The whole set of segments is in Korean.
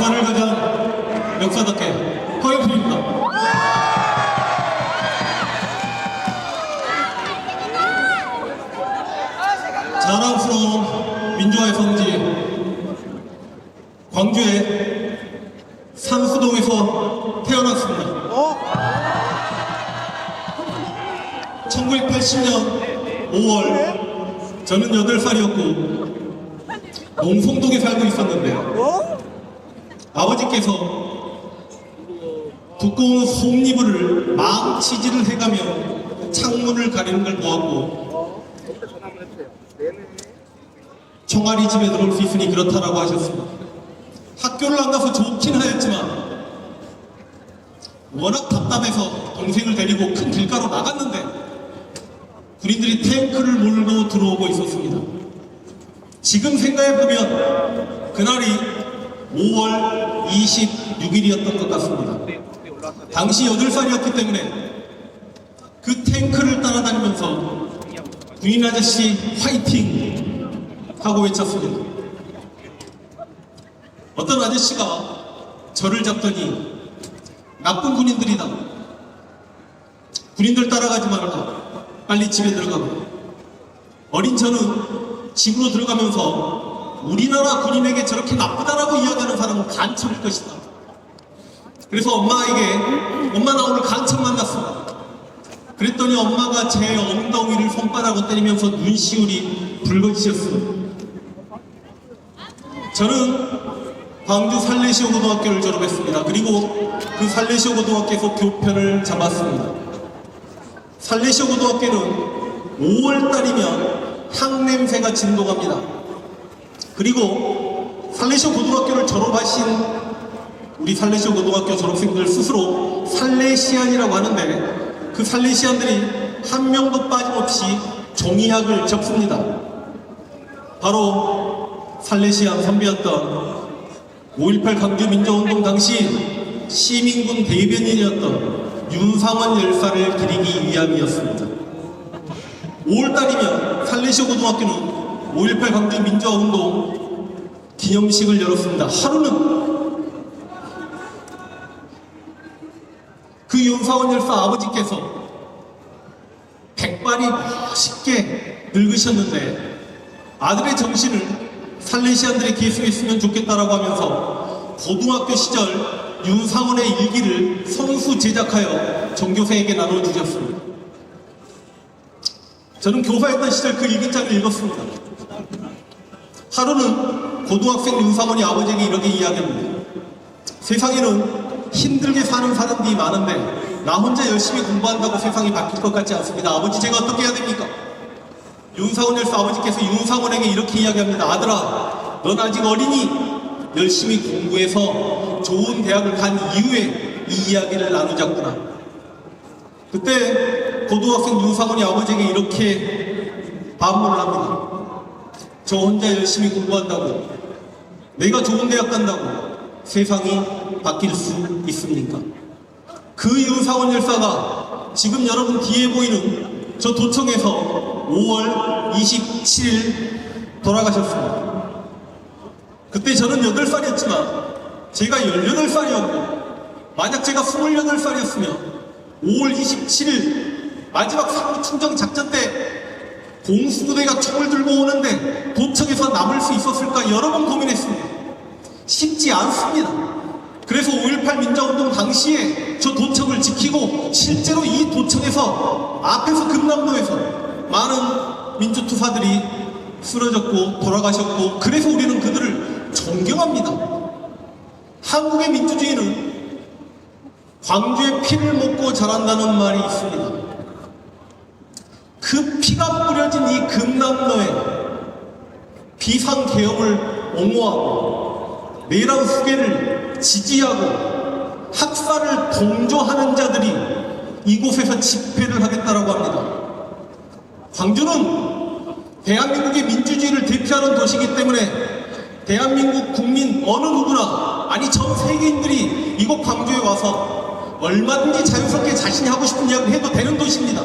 역사를 가장 역사답게 허영필입니다. 자랑스러운 민주화의 성지 광주의 산수동에서 태어났습니다. 1980년 5월 저는 8살이었고 농성동에 살고 있었는데요. 아버지께서 두꺼운 솜니부를 망치질을 해가며 창문을 가리는 걸 보았고 총알이 집에 들어올 수 있으니 그렇다라고 하셨습니다. 학교를 안 가서 좋긴 하였지만 워낙 답답해서 동생을 데리고 큰 길가로 나갔는데 군인들이 탱크를 몰고 들어오고 있었습니다. 지금 생각해보면 그날이 5월 26일이었던 것 같습니다. 당시 8살이었기 때문에 그 탱크를 따라다니면서 군인 아저씨 화이팅! 하고 외쳤습니다. 어떤 아저씨가 저를 잡더니 나쁜 군인들이다. 군인들 따라가지 말아라. 빨리 집에 들어가고. 어린 저는 집으로 들어가면서 우리나라 군인에게 저렇게 나쁘다라고 이야기하는 사람은 간첩일 것이다. 그래서 엄마에게 엄마 나 오늘 간첩 만났어. 그랬더니 엄마가 제 엉덩이를 손바닥으로 때리면서 눈시울이 붉어지셨습니다. 저는 광주 살레시오 고등학교를 졸업했습니다. 그리고 그 살레시오 고등학교에서 교편을 잡았습니다. 살레시오 고등학교는 5월달이면 향냄새가 진동합니다. 그리고 살레시오 고등학교를 졸업하신 우리 살레시오 고등학교 졸업생들 스스로 살레시안이라고 하는데 그 살레시안들이 한 명도 빠짐없이 종이학을 접습니다. 바로 살레시안 선배였던 5.18 강주 민주운동 당시 시민군 대변인이었던 윤상원 열사를 기리기 위함이었습니다. 5월달이면 살레시오 고등학교는 5.18 강주 민주화운동 기념식을 열었습니다. 하루는 그 윤상원 열사 아버지께서 백발이 멋있게 늙으셨는데 아들의 정신을 살레시안들의 계승했으면 좋겠다라고 하면서 고등학교 시절 윤상원의 일기를 손수 제작하여 전교생에게 나눠주셨습니다. 저는 교사였던 시절 그 일기장을 읽었습니다. 하루는 고등학생 윤상원이 아버지에게 이렇게 이야기합니다. 세상에는 힘들게 사는 사람들이 많은데 나 혼자 열심히 공부한다고 세상이 바뀔 것 같지 않습니다. 아버지 제가 어떻게 해야 됩니까? 윤상원 열사 아버지께서 윤상원에게 이렇게 이야기합니다. 아들아, 넌 아직 어리니 열심히 공부해서 좋은 대학을 간 이후에 이 이야기를 나누자꾸나. 그때 고등학생 윤상원이 아버지에게 이렇게 반문을 합니다. 저 혼자 열심히 공부한다고 내가 좋은 대학 간다고 세상이 바뀔 수 있습니까? 그 윤상원 열사가 지금 여러분 뒤에 보이는 저 도청에서 5월 27일 돌아가셨습니다. 그때 저는 8살이었지만 제가 18살이었고 만약 제가 28살이었으면 5월 27일 마지막 상륙충정 작전 때 공수부대가 총을 들고 오는데 도청에서 남을 수 있었을까 여러 번 고민했습니다. 쉽지 않습니다. 그래서 5.18 민주화운동 당시에 저 도청을 지키고 실제로 이 도청에서 앞에서 금남로에서 많은 민주투사들이 쓰러졌고 돌아가셨고 그래서 우리는 그들을 존경합니다. 한국의 민주주의는 광주의 피를 먹고 자란다는 말이 있습니다. 그 피가 뿌려진 이 금남로에 비상계엄을 옹호하고 내란 수계를 지지하고 학살을 동조하는 자들이 이곳에서 집회를 하겠다라고 합니다. 광주는 대한민국의 민주주의를 대표하는 도시이기 때문에 대한민국 국민 어느 누구나 아니 전 세계인들이 이곳 광주에 와서 얼마든지 자유스럽게 자신이 하고 싶은 이야기를 해도 되는 도시입니다.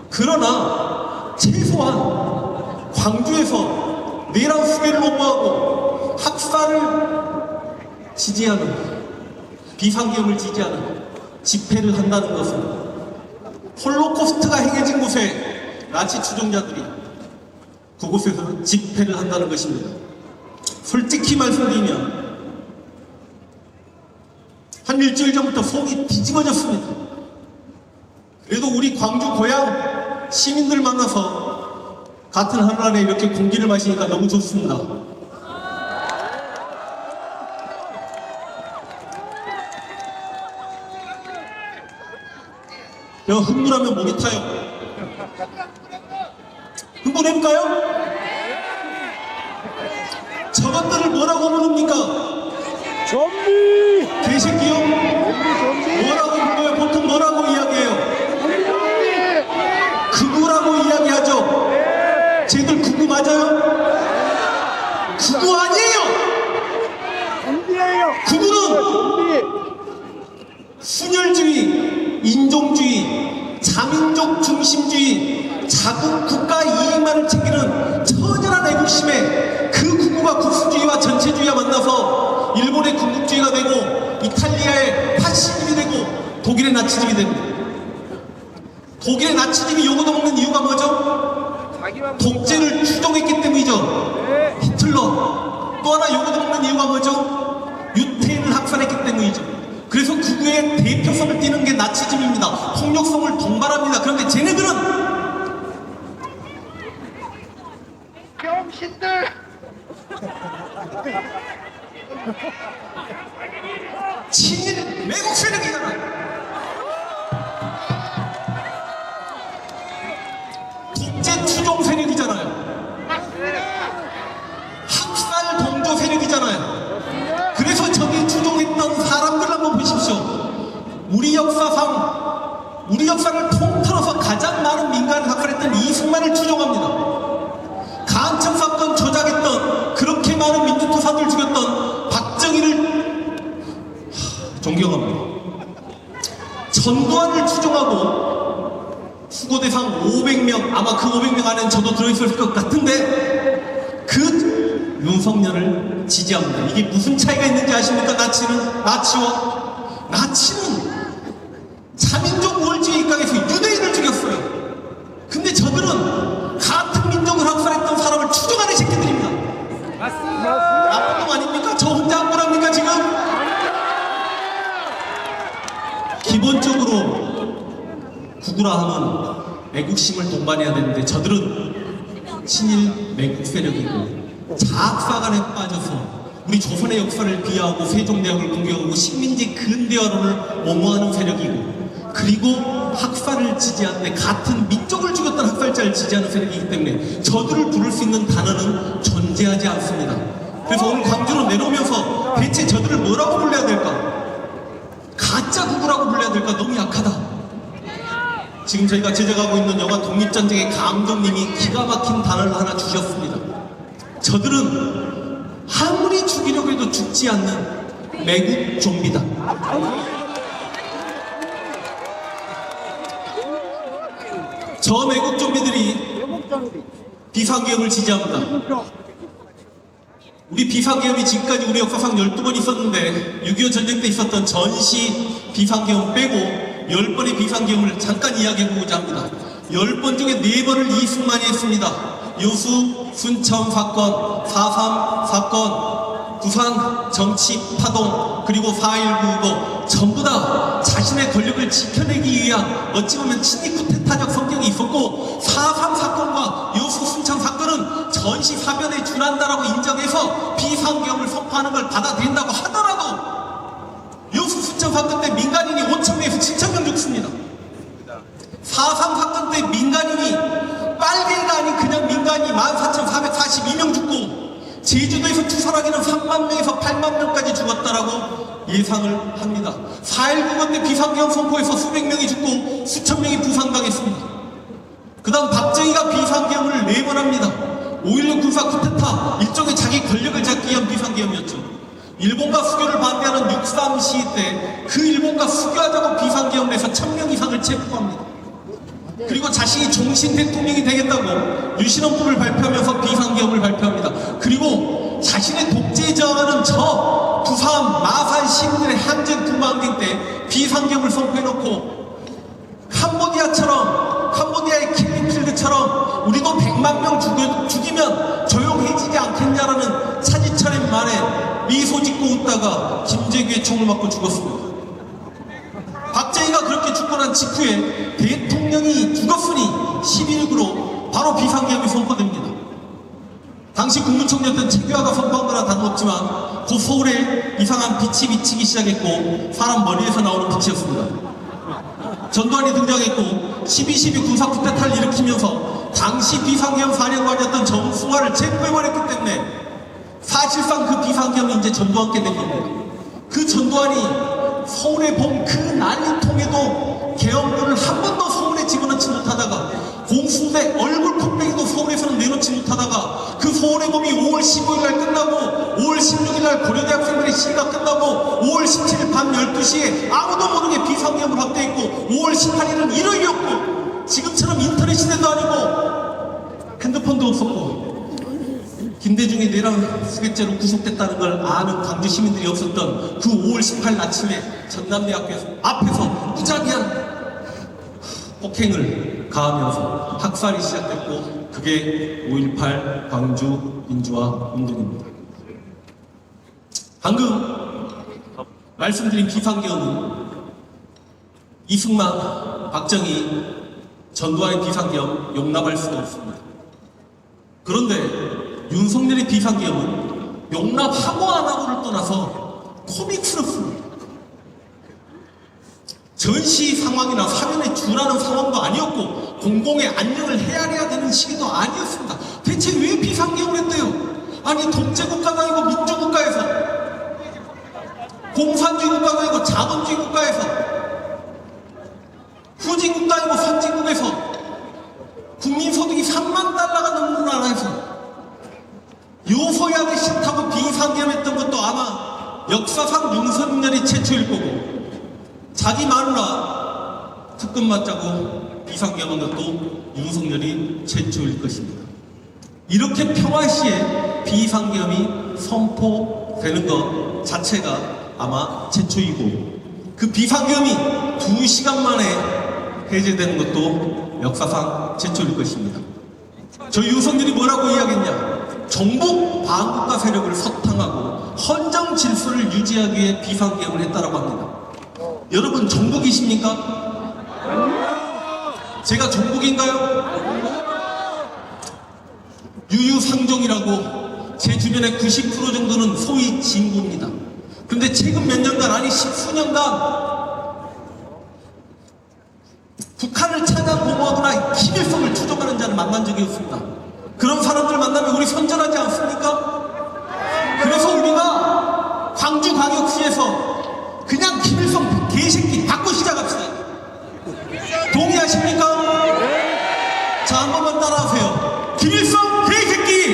그러나 최소한 광주에서 내란 수배를 옹호하고 학살을 지지하는, 비상계엄을 지지하는 집회를 한다는 것은 홀로코스트가 행해진 곳에 나치 추종자들이 그곳에서 집회를 한다는 것입니다. 솔직히 말씀드리면 한 일주일 전부터 속이 뒤집어졌습니다. 그래도 우리 광주 고향 시민들 만나서 같은 하늘 아래 이렇게 공기를 마시니까 너무 좋습니다. 내가 흥분하면 목이 타요. 흥분해볼까요? 저것들을 뭐라고 부릅니까? 좀비! 개새끼요? 뭐라고 불러요? 보통 뭐라고 이야기해요? 극우라고 이야기하죠? 쟤들 극우 맞아요? 극우 아니에요! 좀비예요! 극우는 좀비! 순혈주의, 인종주의, 자민족 중심주의, 자국 국가 이익만을 챙기는 처절한 애국심에 그 극우가 국수주의와 전체주의와 만나서 일본의 군국주의가 되고 이탈리아의 파시즘이 되고 독일의 나치즘이 됩니다. 독일의 나치즘이 요거도 먹는 이유가 뭐죠? 독재를 추종했기 때문이죠. 히틀러. 또 하나 요거도 먹는 이유가 뭐죠? 유태인을 학살했기 때문이죠. 그래서 극우의 대표성을 띠는 게 나치즘입니다. 폭력성을 동반합니다. 그런데 쟤네들은 병신들! 친일 외국 세력이잖아요. 독재 추종 세력이잖아요. 학살 동조 세력이잖아요. 그래서 저기 추종했던 사람들 한번 보십시오. 우리 역사를 통틀어서 가장 많은 민간을 학살했던 이승만을 추종합니다. 간첩 사건 조작했던, 그렇게 많은 민주투사들 죽였던 박정희를 존경합니다. 전두환을 추종하고 수고대상 500명, 아마 그 500명 안에는 저도 들어있을 것 같은데 그 윤석열을 지지합니다. 이게 무슨 차이가 있는지 아십니까? 나치는 자민족 우월주의 입각에서 유대인을 죽였어요. 근데 저들은 같은 민족을 학살했던 사람을 추종하는 새끼들입니다. 맞습니다. 나쁜 놈 아닙니까? 저 혼자 악물합니까 지금? 기본적으로 국우라 하면 애국심을 동반해야 되는데 저들은 친일 매국 세력이고 자학사관에 빠져서 우리 조선의 역사를 비하하고 세종대왕을 공격하고 식민지 근대화론을 옹호하는 세력이고, 그리고 학살을 지지하는데 같은 민족을 죽였던 학살자를 지지하는 세력이기 때문에 저들을 부를 수 있는 단어는 존재하지 않습니다. 그래서 오늘 광주로 내려오면서 대체 저들을 뭐라고 불러야 될까? 가짜 국우라고 불러야 될까? 너무 약하다. 지금 저희가 제작하고 있는 영화 독립전쟁의 감독님이 기가 막힌 단어를 하나 주셨습니다. 저들은 아무리 죽이려고 해도 죽지 않는 매국 좀비다. 저 매국 좀비들이 비상계엄을 지지합니다. 우리 비상계엄이 지금까지 우리 역사상 12번 있었는데 6.25 전쟁 때 있었던 전시 비상계엄 빼고 10번의 비상계엄을 잠깐 이야기해보고자 합니다. 10번 중에 4번을 이승만이 했습니다. 여수, 순천 사건, 4.3 사건, 부산 정치 파동, 그리고 4.19 전부 다 자신의 권력을 지켜내기 위한 어찌 보면 친일 쿠데타적 성격이 있었고, 4.3 사건과 여수 순천 사건은 전시 사변에 준한다라고 인정해서 비상계엄을 선포하는 걸 받아들인다고 하더라도 여수 순천 사건 때 민간인이 5,000명에서 7,000명 죽습니다. 4.3 사건 때 민간인이 빨갱이가 아닌 그냥 민간이 14,442명 죽고, 제주도에서 추설하기는 3만 명에서 8만 명까지 죽었다라고 예상을 합니다. 4.19 때 비상계엄 선포에서 수백 명이 죽고 수천 명이 부상당했습니다. 그 다음 박정희가 비상계엄을 4번 합니다. 5.16 군사 쿠데타, 일종의 자기 권력을 잡기 위한 비상계엄이었죠. 일본과 수교를 반대하는 6.3 시위 때 그 일본과 수교하자고 비상계엄을 해서 1,000명 이상을 체포합니다. 그리고 자신이 종신 대통령이 되겠다고 유신헌법을 발표하면서 비상계엄을 발표합니다. 그리고 자신의 독재에 저항하는 저 부산, 많은 시민들의 항쟁 군방ging 때 비상경을 선포해놓고 캄보디아의 킬링필드처럼 우리도 100만 명 죽이면 조용해지지 않겠냐라는 차지철의 말에 미소 짓고 웃다가 김재규의 총을 맞고 죽었습니다. 박정희가 그렇게 죽고 난 직후에 대통령이 죽었으니 11.19로 바로 비상계엄이 선포됩니다. 당시 국무총리였던 최규하가 선포한 거라 다름없지만 그 서울에 이상한 빛이 비치기 시작했고 사람 머리에서 나오는 빛이었습니다. 전두환이 등장했고 12.12 군사 쿠데타를 일으키면서 당시 비상계엄 사령관이었던 정승화를 체포해버렸기 때문에 사실상 그 비상계엄이 이제 전두환께 된 겁니다. 그 전두환이 서울에 본 그 난리통에도 계엄군을 한 번도 서울에 집어넣지 못하다가 공수대 얼굴 콧배기도 서울에서는 내놓지 못하다가 그 서울의 봄이 5월 15일날 끝나고 5월 16일날 고려대학생들의 시위가 끝나고 5월 17일 밤 12시에 아무도 모르게 비상계엄을 확대했고 5월 18일은 일요일이었고 지금처럼 인터넷 시대도 아니고 핸드폰도 없었고 김대중이 내란 수괴죄로 구속됐다는 걸 아는 광주 시민들이 없었던 그 5월 18일 아침에 전남대학교 앞에서 무자비한 폭행을 가하면서 학살이 시작됐고 그게 5.18 광주 민주화 운동입니다. 방금 말씀드린 비상계엄은 이승만, 박정희, 전두환의 비상계엄 용납할 수가 없습니다. 그런데 윤석열의 비상계엄은 용납하고 안 하고를 떠나서 코믹스럽습니다. 전시 상황이나 사면의 주라는 상황도 아니었고 공공의 안녕을 헤아려야 되는 시기도 아니었습니다. 대체 왜 비상계엄을 했대요? 아니 독재국가가 아니고 민주국가에서 공산주의 국가가 아니고 자본주의 국가에서 후진국가 아니고 선진국에서 국민소득이 3만 달러가 넘는 나라에서 요소야기 싫다고 비상계엄했던 것도 아마 역사상 윤석열이 최초일 거고 자기 마누라 특검 맞자고 비상계엄한 것도 윤석열이 최초일 것입니다. 이렇게 평화시에 비상계엄이 선포되는 것 자체가 아마 최초이고 그 비상계엄이 2시간 만에 해제되는 것도 역사상 최초일 것입니다. 저 윤석열이 뭐라고 이야기했냐? 정복 반국가 세력을 석탕하고 헌정 질서를 유지하기 위해 비상계엄을 했다라고 합니다. 여러분 정복이십니까? 제가 정복인가요? 유유상종이라고 제 주변의 90% 정도는 소위 진보입니다. 그런데 최근 몇 년간 아니 십수년간 북한을 찬양 공모하거나 김일성을 추종하는 자를 만난 적이 없습니다. 그런 사람들 만나면 우리 선전하지 않습니까? 그래서 우리가 광주광역시에서 그냥 김일성 개새끼 받고 시작합시다. 동의하십니까? 자, 한 번만 따라하세요. 김일성 개새끼!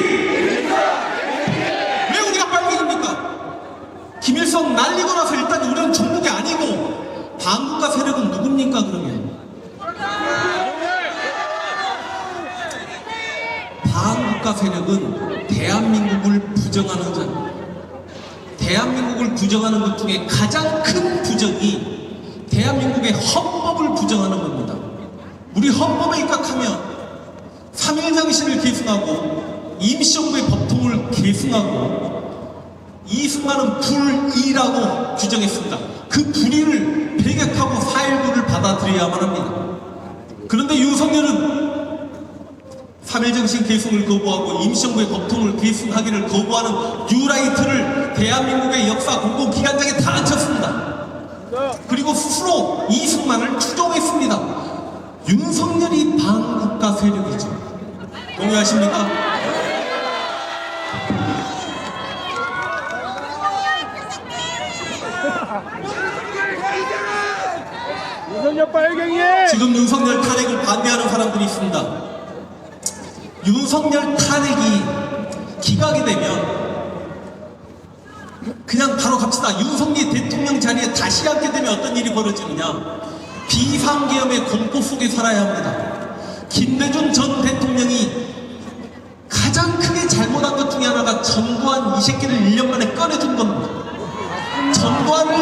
왜 우리가 빨갱입니까? 김일성 날리고 나서 일단 우리는 종북이 아니고 반국가 세력은 누굽니까 그러면? 반국가 세력은 대한민국을 부정하는 자입니다. 대한민국을 부정하는 것 중에 가장 큰 부정이 대한민국의 헌법을 부정하는 겁니다. 우리 헌법에 입각하면 3.1 정신을 계승하고 임시정부의 법통을 계승하고 이승만은 불의라고 규정했습니다. 그 불의를 배격하고 4.19를 받아들여야만 합니다. 그런데 윤석열은 3.1 정신 계승을 거부하고 임시정부의 법통을 계승하기를 거부하는 뉴라이트를 대한민국의 역사 공공기관장에 다 앉혔습니다. 그리고 스스로 이승만을 추종했습니다. 윤석열이 반국가 세력이죠. 동의하십니까? 윤석열 빨갱이! 지금 윤석열 탄핵을 반대하는 사람들이 있습니다. 윤석열 탄핵이 기각이 되면 그냥 바로 갑시다. 윤석열 대통령 자리에 다시 앉게 되면 어떤 일이 벌어지느냐? 비상계엄의 공포 속에 살아야 합니다. 김대중 전 대통령이 가장 크게 잘못한 것 중에 하나가 전두환 이 새끼를 1년 만에 꺼내준 겁니다. 전두환을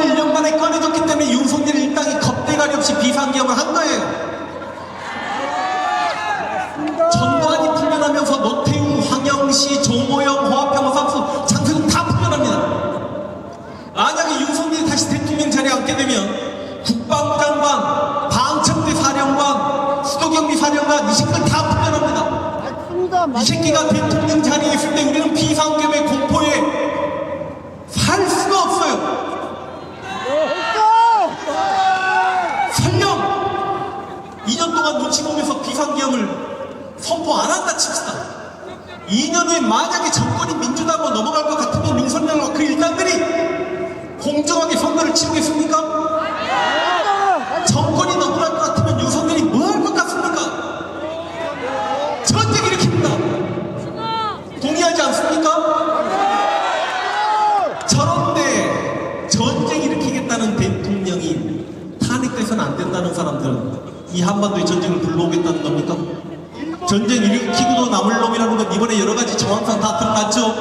이 새끼가 대통령 자리에 있을 때 우리는 비상계획 공포에 살 수가 없어요. 설령 2년 동안 눈치 보면서 비상계엄을 선포 안 한다 칩시다. 2년 후에 만약에 정권이 민주당으로 넘어갈 것 같으면 윤석열과 그 일당들이 공정하게 선거를 치르겠습니까? 정권이 넘어갈 것 같으면 윤석열이 뭐 할 것 같습니까? 전쟁 일으킵니다. 동의하지 않습니까? 저런데 전쟁 일으키겠다는 대통령이 탄핵돼서는 안 된다는 사람들은 이 한반도에 전쟁을 불러오겠다는 겁니까? 전쟁 일으키고도 남을 놈이라는 건 이번에 여러 가지 정황상 다 드러났죠?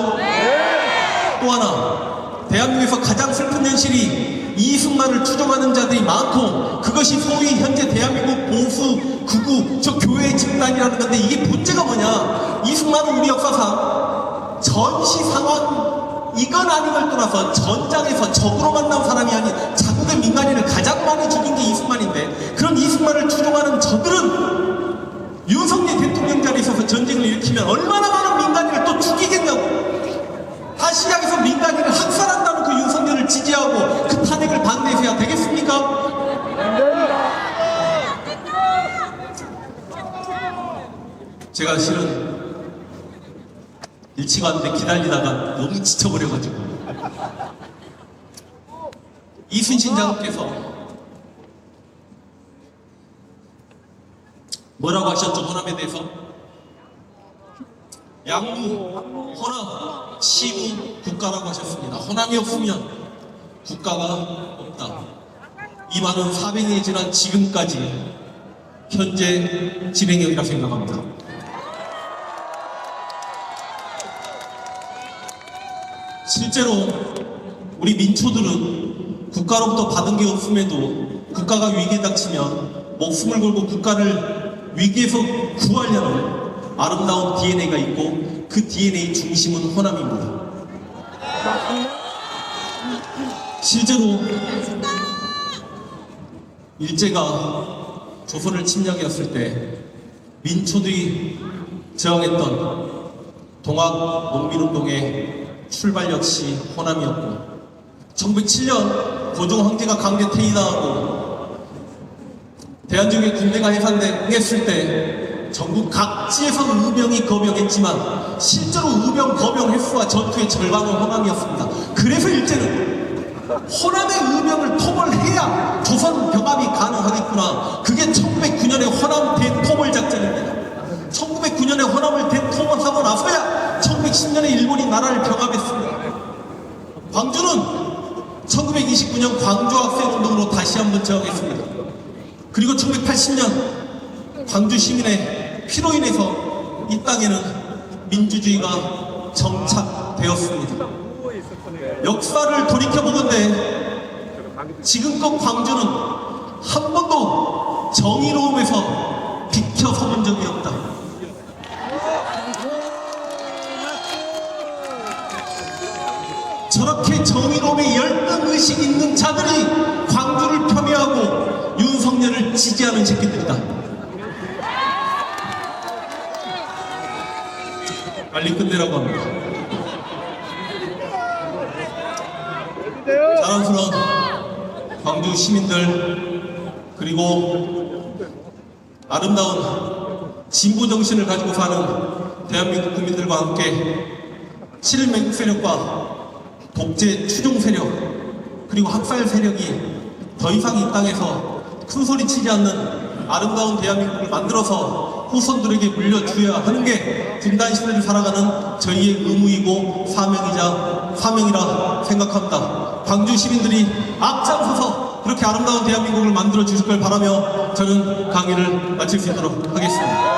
또 하나, 대한민국에서 가장 슬픈 현실이 이승만을 추종하는 자들이 많고 그것이 소위 현재 대한민국 보수, 극우, 저 교회 집단이라는 건데 이게 문제가 뭐냐? 이승만은 우리 역사상 전시 상황 이건 아니걸 떠나서 전장에서 적으로 만난 사람이 아닌 자국의 민간인을 가장 많이 죽인 게 이승만인데 그런 이승만을 추종하는 저들은 윤석열 대통령 자리에 있어서 전쟁을 일으키면 얼마나 많은 민간인을 또 죽이겠냐고. 다시 시작해서 민간인을 학살한다는 그 윤석열을 지지하고 그 탄핵을 반대해야 되겠습니까? 제가 실은 일치가 않는데 기다리다가 너무 지쳐버려가지고 이순신 장께서 뭐라고 하셨죠? 호남에 대해서? 양무, 호남, 시무, 국가라고 하셨습니다. 호남이 없으면 국가가 없다. 이 말은 400년이 지난 지금까지 현재 진행형이라 생각합니다. 실제로 우리 민초들은 국가로부터 받은 게 없음에도 국가가 위기에 닥치면 목숨을 걸고 국가를 위기에서 구하려는 아름다운 DNA가 있고 그 DNA 중심은 호남입니다. 실제로 일제가 조선을 침략했을 때 민초들이 저항했던 동학 농민운동의 출발 역시 호남이었고 1907년 고종 황제가 강제 퇴위당하고 대한민국의 군대가 해산했을 때 전국 각지에서 의병이 거병했지만 실제로 의병 거병 횟수와 전투의 절반은 호남이었습니다. 그래서 일제는 호남의 의병을 토벌해야 조선 병합이 가능하겠구나. 그게 1909년의 호남 대토벌 작전입니다. 1909년에 호남을 대토벌하고 나서야 1910년에 일본이 나라를 병합했습니다. 광주는 1929년 광주 학생운동으로 다시 한번 저항했습니다. 그리고 1980년 광주 시민의 피로 인해서 이 땅에는 민주주의가 정착되었습니다. 역사를 돌이켜보건대 지금껏 광주는 한 번도 정의로움에서 비켜서본 적이 없다. 저렇게 정의로움에 열등의식 있는 자들이 광주를 폄훼하고 윤석열을 지지하는 새끼들이다. 빨리 끝내라고 합니다. 자랑스러운 광주 시민들 그리고 아름다운 진보 정신을 가지고 사는 대한민국 국민들과 함께 친일맹 세력과 독재 추종 세력 그리고 학살 세력이 더 이상 이 땅에서 큰 소리 치지 않는 아름다운 대한민국을 만들어서 후손들에게 물려줘야 하는 게 분단 시대를 살아가는 저희의 의무이고 사명이라 생각합니다. 광주 시민들이 앞장서서 그렇게 아름다운 대한민국을 만들어 주실 걸 바라며 저는 강의를 마칠 수 있도록 하겠습니다.